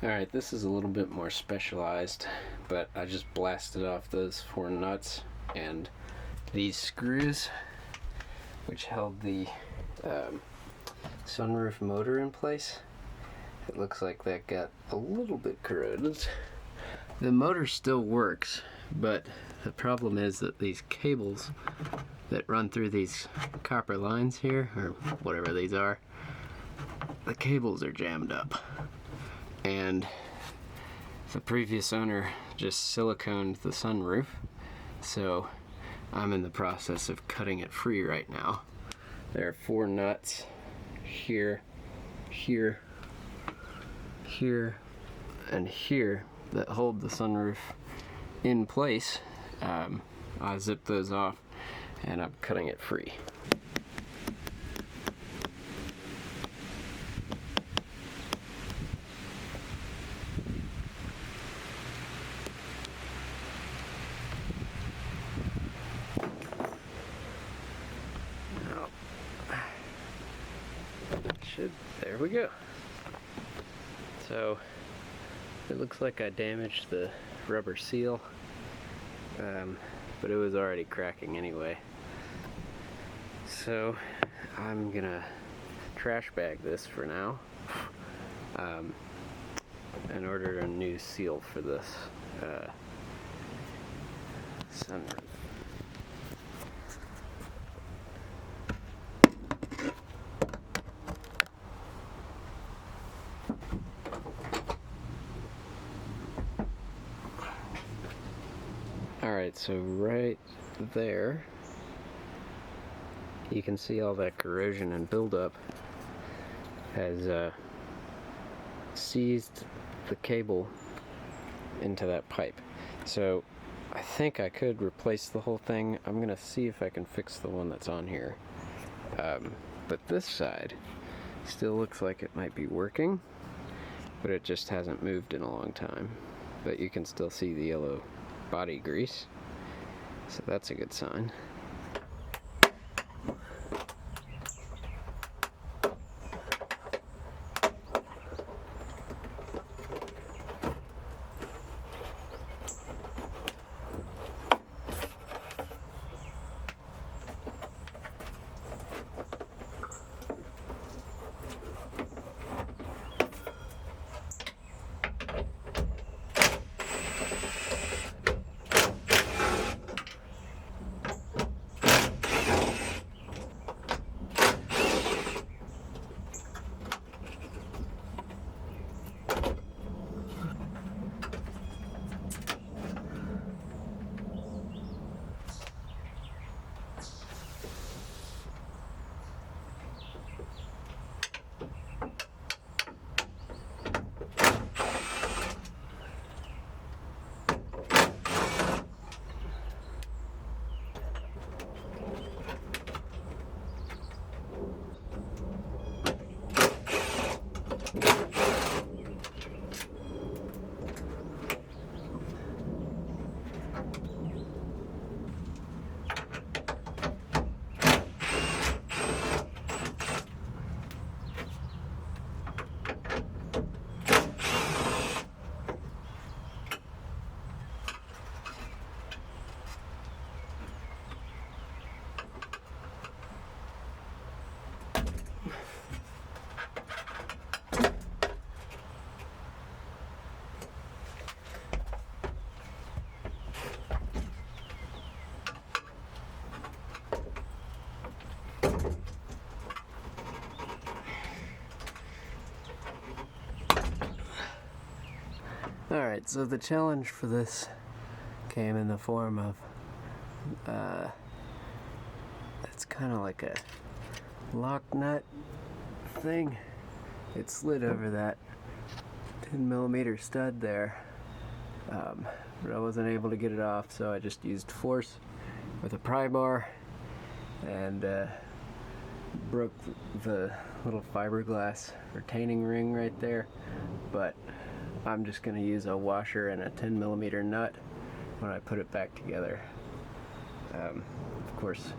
Alright, this is a little bit more specialized, but I just blasted off those 4 nuts and these screws, which held the sunroof motor in place. It looks like that got a little bit corroded. The motor still works, but the problem is that these cables that run through these copper lines here, or whatever these are, the cables are jammed up. And the previous owner just siliconed the sunroof, so I'm in the process of cutting it free right now. There are 4 nuts here, here, here, and here that hold the sunroof in place. I zipped those off and I'm cutting it free. There we go. So it looks like I damaged the rubber seal, but it was already cracking anyway. So I'm gonna trash bag this for now and order a new seal for this sunroof. Alright, so right there, you can see all that corrosion and buildup has seized the cable into that pipe. So I think I could replace the whole thing. I'm gonna see if I can fix the one that's on here. But this side still looks like it might be working, but it just hasn't moved in a long time. But you can still see the yellow body grease, so that's a good sign. Alright, so the challenge for this came in the form of it's kind of like a lock nut thing. It slid over that 10mm stud there, but I wasn't able to get it off, so I just used force with a pry bar and broke the little fiberglass retaining ring right there. But I'm just going to use a washer and a 10mm nut when I put it back together. Of course,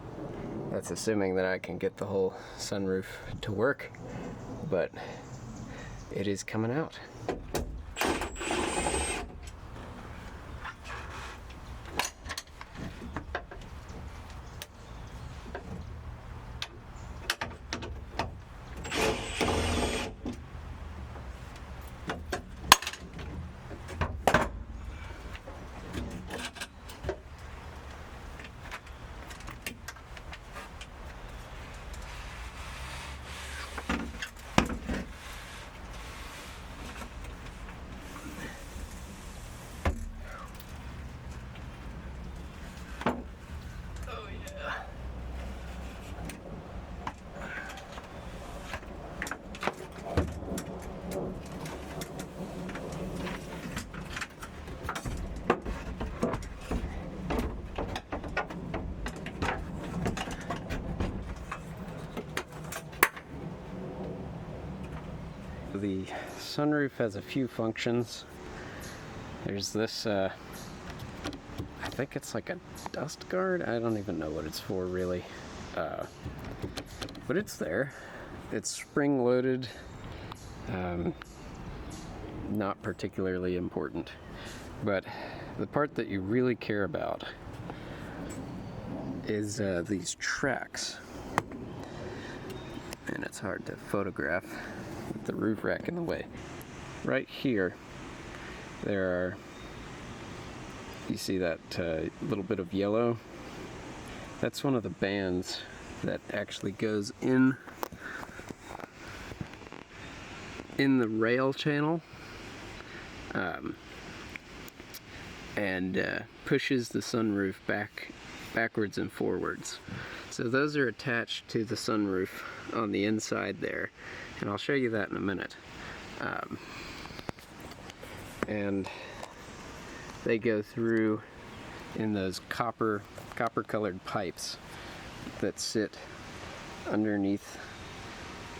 that's assuming that I can get the whole sunroof to work, but it is coming out. sunroof has a few functions. There's this, I think it's like a dust guard. I don't even know what it's for really. But it's there. It's spring loaded. Not particularly important. But the part that you really care about is these tracks. And it's hard to photograph with the roof rack in the way. Right here, there are, you see that little bit of yellow? That's one of the bands that actually goes in the rail channel and pushes the sunroof backwards and forwards. So those are attached to the sunroof on the inside there, and I'll show you that in a minute. And they go through in those copper colored pipes that sit underneath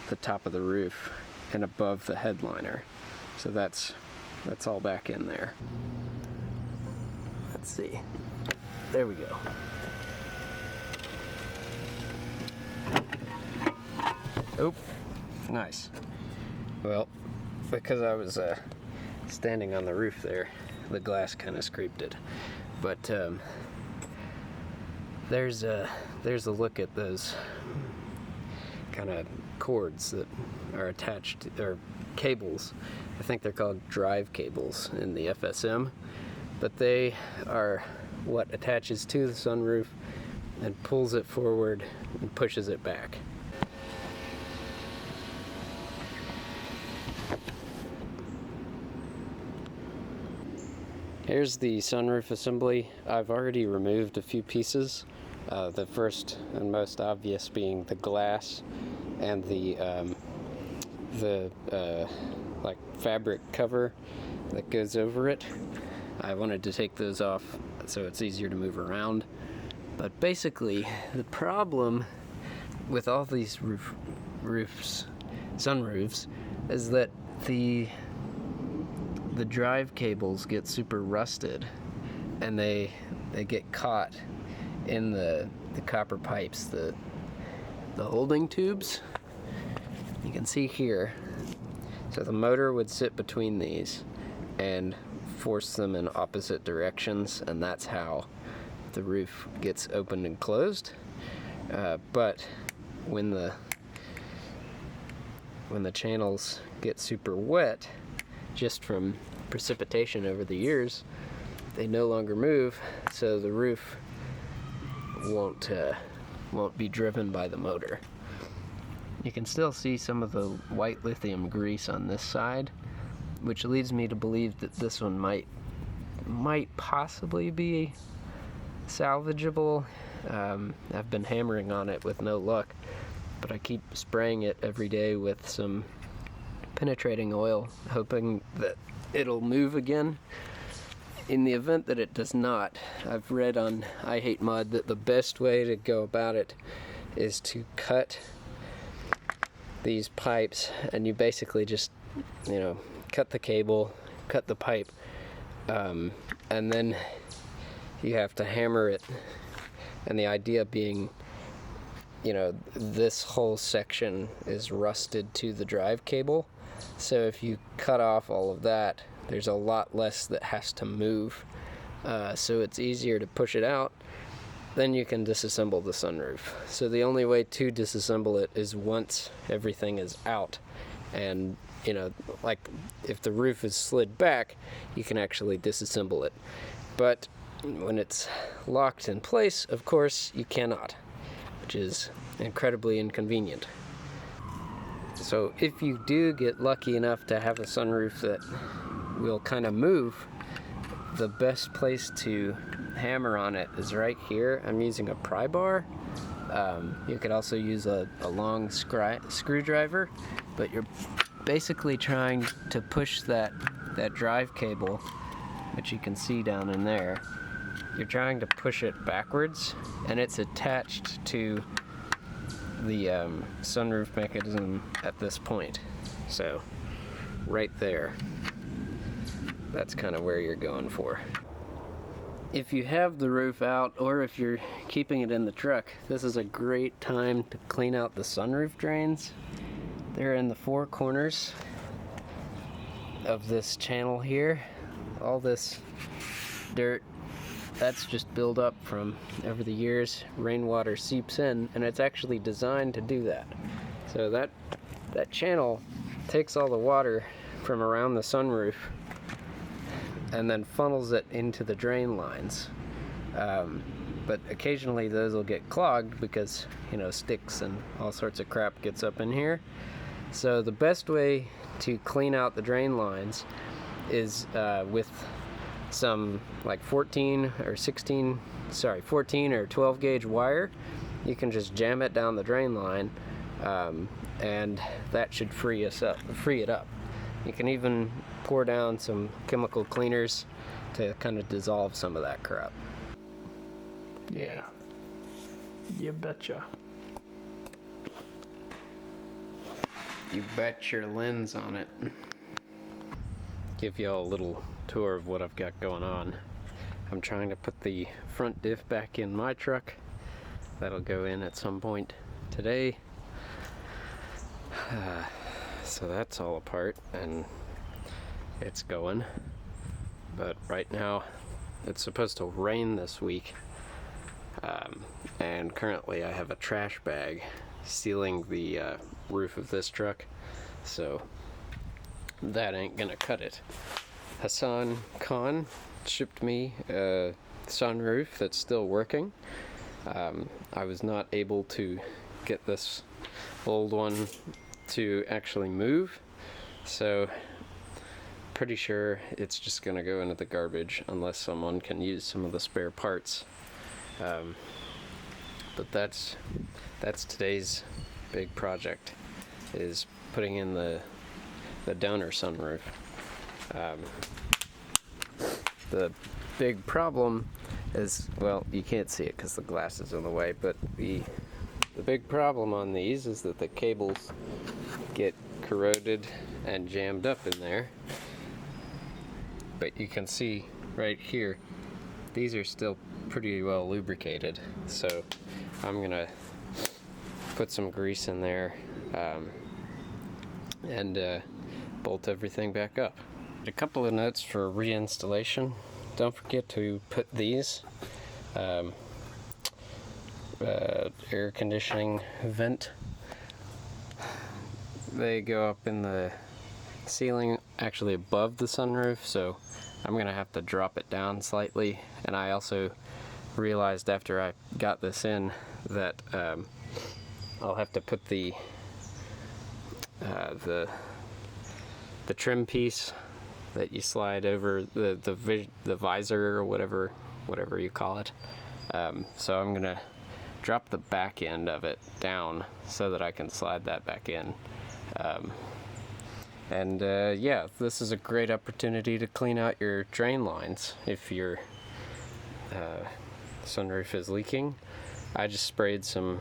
the top of the roof and above the headliner. So that's all back in there. Let's see. There we go. Oh, nice. Well, because I was standing on the roof there, the glass kind of scraped it. But there's a look at those kind of cords that are attached, or cables. I think they're called drive cables in the FSM, but they are what attaches to the sunroof and pulls it forward and pushes it back. Here's the sunroof assembly. I've already removed a few pieces. The first and most obvious being the glass and the like fabric cover that goes over it. I wanted to take those off so it's easier to move around. But basically, the problem with all these sunroofs, is that the drive cables get super rusted, and they get caught in the copper pipes, the holding tubes. You can see here. So the motor would sit between these and force them in opposite directions, and that's how the roof gets opened and closed. But when the channels get super wet, just from precipitation over the years, they no longer move, so the roof won't be driven by the motor. You can still see some of the white lithium grease on this side, which leads me to believe that this one might possibly be salvageable. I've been hammering on it with no luck, but I keep spraying it every day with some penetrating oil, hoping that it'll move again. In the event that it does not, I've read on I Hate Mud that the best way to go about it is to cut these pipes, and you basically just, cut the cable, cut the pipe, and then you have to hammer it. And the idea being, this whole section is rusted to the drive cable, so if you cut off all of that, there's a lot less that has to move, so it's easier to push it out. Then you can disassemble the sunroof. So the only way to disassemble it is once everything is out, and like if the roof is slid back, you can actually disassemble it. But when it's locked in place, of course, you cannot, which is incredibly inconvenient. So if you do get lucky enough to have a sunroof that will kind of move, the best place to hammer on it is right here. I'm using a pry bar. You could also use a long screwdriver, but you're basically trying to push that drive cable, which you can see down in there. You're trying to push it backwards, and it's attached to the sunroof mechanism at this point. So right there. That's kind of where you're going for. If you have the roof out, or if you're keeping it in the truck, this is a great time to clean out the sunroof drains. They're in the four corners of this channel here. All this dirt, that's just built up from over the years. Rainwater seeps in, and it's actually designed to do that. So that channel takes all the water from around the sunroof and then funnels it into the drain lines. But occasionally those will get clogged because, you know, sticks and all sorts of crap gets up in here. So the best way to clean out the drain lines is with some like 14 or 12 gauge wire. You can just jam it down the drain line, and that should free it up. You can even pour down some chemical cleaners to kind of dissolve some of that crap. Yeah, you betcha. You bet your lens on it. Give y'all a little tour of what I've got going on. I'm trying to put the front diff back in my truck. That'll go in at some point today. So that's all apart and it's going. But right now it's supposed to rain this week. And currently I have a trash bag sealing the roof of this truck. So that ain't gonna cut it. Hassan Khan shipped me a sunroof that's still working. I was not able to get this old one to actually move, so pretty sure it's just gonna go into the garbage unless someone can use some of the spare parts. But that's today's big project, is putting in the donor sunroof. The big problem is, well, you can't see it because the glass is in the way, but the big problem on these is that the cables get corroded and jammed up in there. But you can see right here, these are still pretty well lubricated, so I'm gonna put some grease in there and bolt everything back up. A couple of notes for reinstallation. Don't forget to put these air conditioning vent. They go up in the ceiling, actually above the sunroof, so I'm gonna have to drop it down slightly. And I also realized after I got this in that I'll have to put the trim piece that you slide over the visor or whatever you call it. So I'm gonna drop the back end of it down so that I can slide that back in. Yeah, this is a great opportunity to clean out your drain lines if your sunroof is leaking. I just sprayed some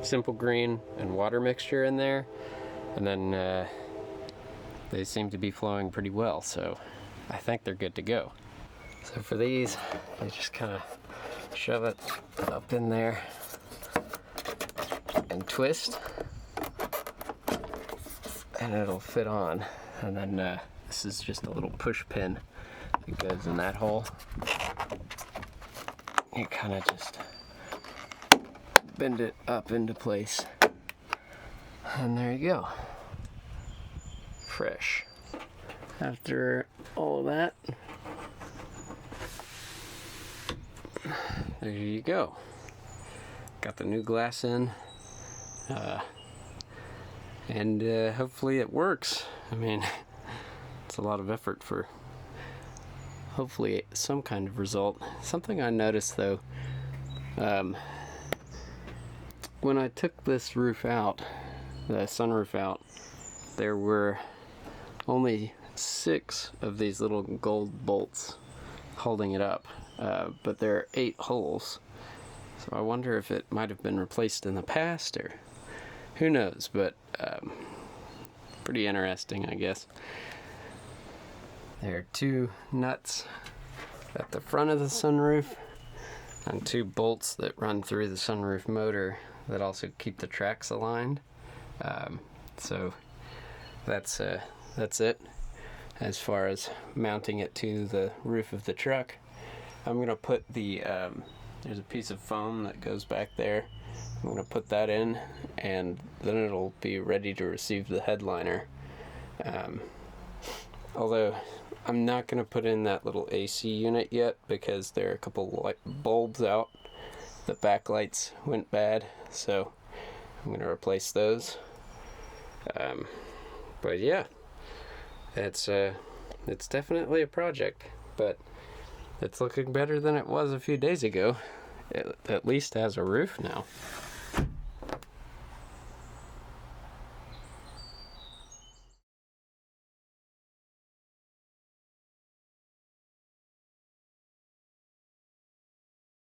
Simple Green and water mixture in there, and then they seem to be flowing pretty well, so I think they're good to go. So for these, I just kind of shove it up in there and twist, and it'll fit on. And then this is just a little push pin that goes in that hole. You kind of just bend it up into place, and there you go. Fresh. After all of that, there you go. Got the new glass in, and hopefully it works. I mean, it's a lot of effort for hopefully some kind of result. Something I noticed though, when I took this roof out, the sunroof out, there were only 6 of these little gold bolts holding it up, but there are 8 holes. So I wonder if it might have been replaced in the past, or who knows, but pretty interesting, I guess. There are 2 nuts at the front of the sunroof and 2 bolts that run through the sunroof motor that also keep the tracks aligned. So that's it as far as mounting it to the roof of the truck. I'm gonna put the there's a piece of foam that goes back there. I'm gonna put that in, and then it'll be ready to receive the headliner. Although I'm not gonna put in that little AC unit yet because there are a couple light bulbs out. The backlights went bad, so I'm gonna replace those. But yeah, it's definitely a project, but it's looking better than it was a few days ago. It at least has a roof now.